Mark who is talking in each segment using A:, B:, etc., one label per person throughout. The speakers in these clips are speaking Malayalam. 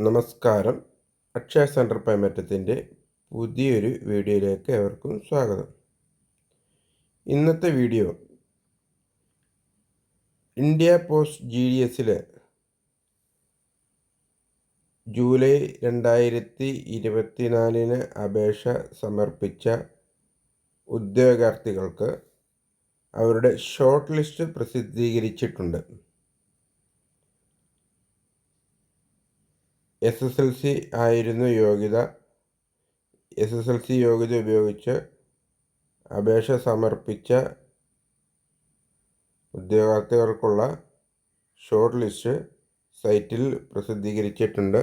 A: നമസ്കാരം. അക്ഷയ സെൻറ്റർ പേയ്മെൻറ്റത്തിൻ്റെ പുതിയൊരു വീഡിയോയിലേക്ക് ഏവർക്കും സ്വാഗതം. ഇന്നത്തെ വീഡിയോ ഇന്ത്യ പോസ്റ്റ് GDSൽ ജൂലൈ 2024 അപേക്ഷ സമർപ്പിച്ച ഉദ്യോഗാർത്ഥികൾക്ക് അവരുടെ ഷോർട്ട് ലിസ്റ്റ് പ്രസിദ്ധീകരിച്ചിട്ടുണ്ട്. SSLC ആയിരുന്നു യോഗ്യത. SSLC യോഗ്യത ഉപയോഗിച്ച് അപേക്ഷ സമർപ്പിച്ച ഉദ്യോഗാർത്ഥികൾക്കുള്ള ഷോർട്ട് ലിസ്റ്റ് സൈറ്റിൽ പ്രസിദ്ധീകരിച്ചിട്ടുണ്ട്.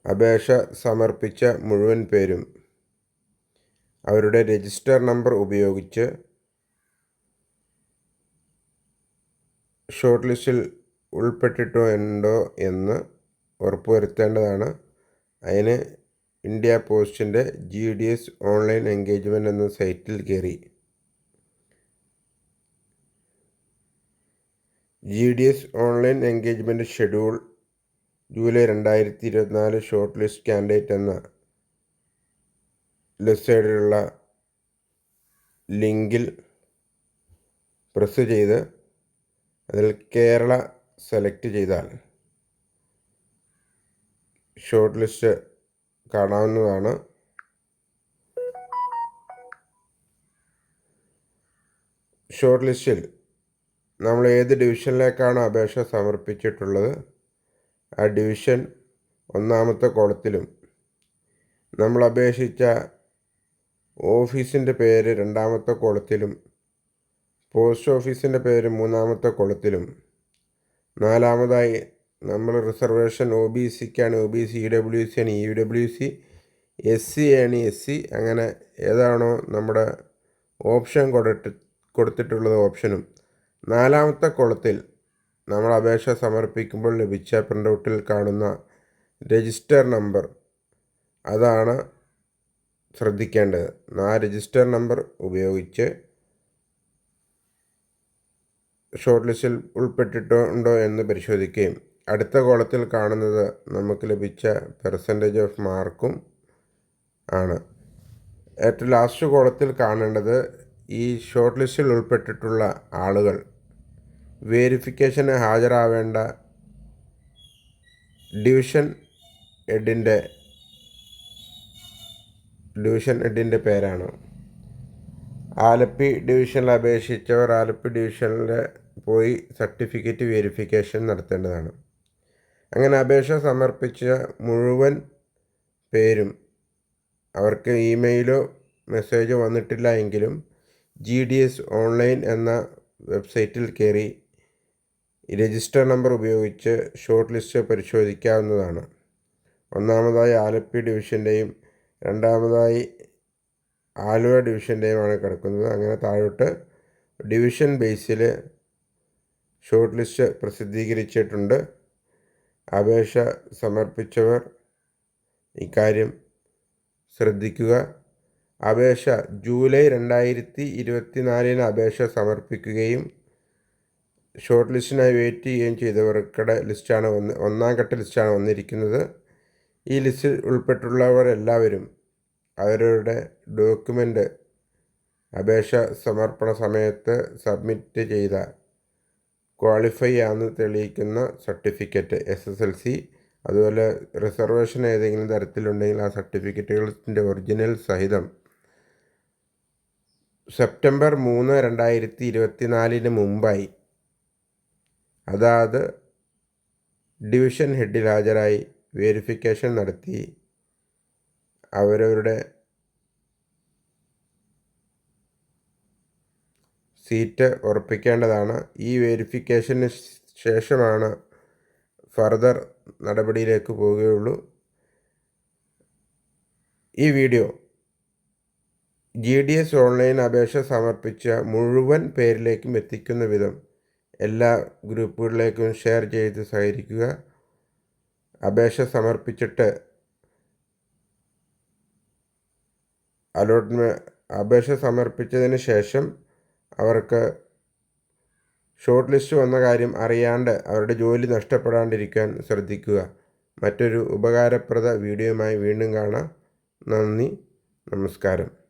A: അപേക്ഷ സമർപ്പിച്ച മുഴുവൻ പേരും അവരുടെ രജിസ്റ്റർ നമ്പർ ഉപയോഗിച്ച് ഷോർട്ട് ലിസ്റ്റിൽ ഉൾപ്പെട്ടിട്ടുണ്ടോ എന്ന് ഉറപ്പുവരുത്തേണ്ടതാണ്. അതിന് ഇന്ത്യ പോസ്റ്റിൻ്റെ GDS ഓൺലൈൻ എൻഗേജ്മെൻറ്റ് എന്ന സൈറ്റിൽ കയറി GDS online engagement schedule July 2024 short list candidate എന്ന ലെഫ്റ്റ് സൈഡിലുള്ള ലിങ്കിൽ പ്രസ് ചെയ്ത് അതിൽ കേരള സെലക്ട് ചെയ്താൽ ഷോർട്ട് ലിസ്റ്റ് കാണാവുന്നതാണ്. ഷോർട്ട് ലിസ്റ്റിൽ നമ്മൾ ഏത് ഡിവിഷനിലേക്കാണ് അപേക്ഷ സമർപ്പിച്ചിട്ടുള്ളത് ആ ഡിവിഷൻ ഒന്നാമത്തെ കോളത്തിലും നമ്മൾ അപേക്ഷിച്ച ഓഫീസിൻ്റെ പേര് രണ്ടാമത്തെ കോളത്തിലും പോസ്റ്റ് ഓഫീസിൻ്റെ പേര് മൂന്നാമത്തെ കോളത്തിലും നാലാമതായി നമ്മൾ റിസർവേഷൻ OBCക്കാണ് OBC, EWC ആണ് EWC, SC ആണ് SC, അങ്ങനെ ഏതാണോ നമ്മുടെ ഓപ്ഷൻ കൊടുത്തിട്ടുള്ളത് ഓപ്ഷനും നാലാമത്തെ കോളത്തിൽ നമ്മൾ അപേക്ഷ സമർപ്പിക്കുമ്പോൾ ലഭിച്ച പ്രിൻ്റ് കാണുന്ന രജിസ്റ്റർ നമ്പർ അതാണ് ശ്രദ്ധിക്കേണ്ടത്. ആ രജിസ്റ്റർ നമ്പർ ഉപയോഗിച്ച് ഷോർട്ട് ലിസ്റ്റിൽ ഉൾപ്പെട്ടിട്ടുണ്ടോ എന്ന് പരിശോധിക്കുകയും അടുത്ത കോളത്തിൽ കാണുന്നത് നമുക്ക് ലഭിച്ച പെർസെൻറ്റേജ് ഓഫ് മാർക്കും ആണ്. ഏറ്റവും ലാസ്റ്റ് കോളത്തിൽ കാണേണ്ടത് ഈ ഷോർട്ട് ലിസ്റ്റിൽ ഉൾപ്പെട്ടിട്ടുള്ള ആളുകൾ വേരിഫിക്കേഷന് ഹാജരാവേണ്ട ഡിവിഷൻ ഹെഡിൻ്റെ പേരാണ്. ആലപ്പി ഡിവിഷനിൽ അപേക്ഷിച്ചവർ ആലപ്പി ഡിവിഷനിൽ പോയി സർട്ടിഫിക്കറ്റ് വെരിഫിക്കേഷൻ നടത്തേണ്ടതാണ്. അങ്ങനെ അപേക്ഷ സമർപ്പിച്ച മുഴുവൻ പേരും അവർക്ക് ഇമെയിലോ മെസ്സേജോ വന്നിട്ടില്ല എങ്കിലും GDS ഓൺലൈൻ എന്ന വെബ്സൈറ്റിൽ കയറി രജിസ്റ്റർ നമ്പർ ഉപയോഗിച്ച് ഷോർട്ട് ലിസ്റ്റ് പരിശോധിക്കാവുന്നതാണ്. ഒന്നാമതായി ആലപ്പി ഡിവിഷൻ്റെയും രണ്ടാമതായി ആലുവ ഡിവിഷൻ്റെയുമാണ് കിടക്കുന്നത്. അങ്ങനെ താഴോട്ട് ഡിവിഷൻ ബേസിൽ ഷോർട്ട് ലിസ്റ്റ് പ്രസിദ്ധീകരിച്ചിട്ടുണ്ട്. അപേക്ഷ സമർപ്പിച്ചവർ ഇക്കാര്യം ശ്രദ്ധിക്കുക. അപേക്ഷ ജൂലൈ 2024 അപേക്ഷ സമർപ്പിക്കുകയും ഷോർട്ട് ലിസ്റ്റിനായി വെയിറ്റ് ചെയ്യുകയും ചെയ്തവർക്കുടെ ലിസ്റ്റാണ് ഒന്നാം ഘട്ട ലിസ്റ്റാണ് വന്നിരിക്കുന്നത്. ഈ ലിസ്റ്റിൽ ഉൾപ്പെട്ടുള്ളവർ എല്ലാവരും അവരുടെ ഡോക്യുമെൻ്റ് അപേക്ഷ സമർപ്പണ സമയത്ത് സബ്മിറ്റ് ചെയ്ത ക്വാളിഫൈ ആണെന്ന് തെളിയിക്കുന്ന സർട്ടിഫിക്കറ്റ് SSLC, അതുപോലെ റിസർവേഷൻ ഏതെങ്കിലും തരത്തിലുണ്ടെങ്കിൽ ആ സർട്ടിഫിക്കറ്റുകളുടെ ഒറിജിനൽ സഹിതം സെപ്റ്റംബർ 3, 2024 മുമ്പായി അതാത് ഡിവിഷൻ ഹെഡിൽ ഹാജരായി വെരിഫിക്കേഷൻ നടത്തി അവരവരുടെ സീറ്റ് ഉറപ്പിക്കേണ്ടതാണ്. ഈ വെരിഫിക്കേഷന് ശേഷമാണ് ഫർദർ നടപടിയിലേക്ക് പോവുകയുള്ളൂ. ഈ വീഡിയോ GDS ഓൺലൈൻ അപേക്ഷ സമർപ്പിച്ച മുഴുവൻ പേരിലേക്കും എത്തിക്കുന്ന വിധം എല്ലാ ഗ്രൂപ്പുകളിലേക്കും ഷെയർ ചെയ്ത് സഹകരിക്കുക. അപേക്ഷ സമർപ്പിച്ചിട്ട് അപേക്ഷ സമർപ്പിച്ചതിന് ശേഷം അവർക്ക് ഷോർട്ട് ലിസ്റ്റ് വന്ന കാര്യം അറിയാണ്ട് അവരുടെ ജോലി നഷ്ടപ്പെടാണ്ടിരിക്കാൻ ശ്രദ്ധിക്കുക. മറ്റൊരു ഉപകാരപ്രദ വീഡിയോയുമായി വീണ്ടും കാണാം. നന്ദി, നമസ്കാരം.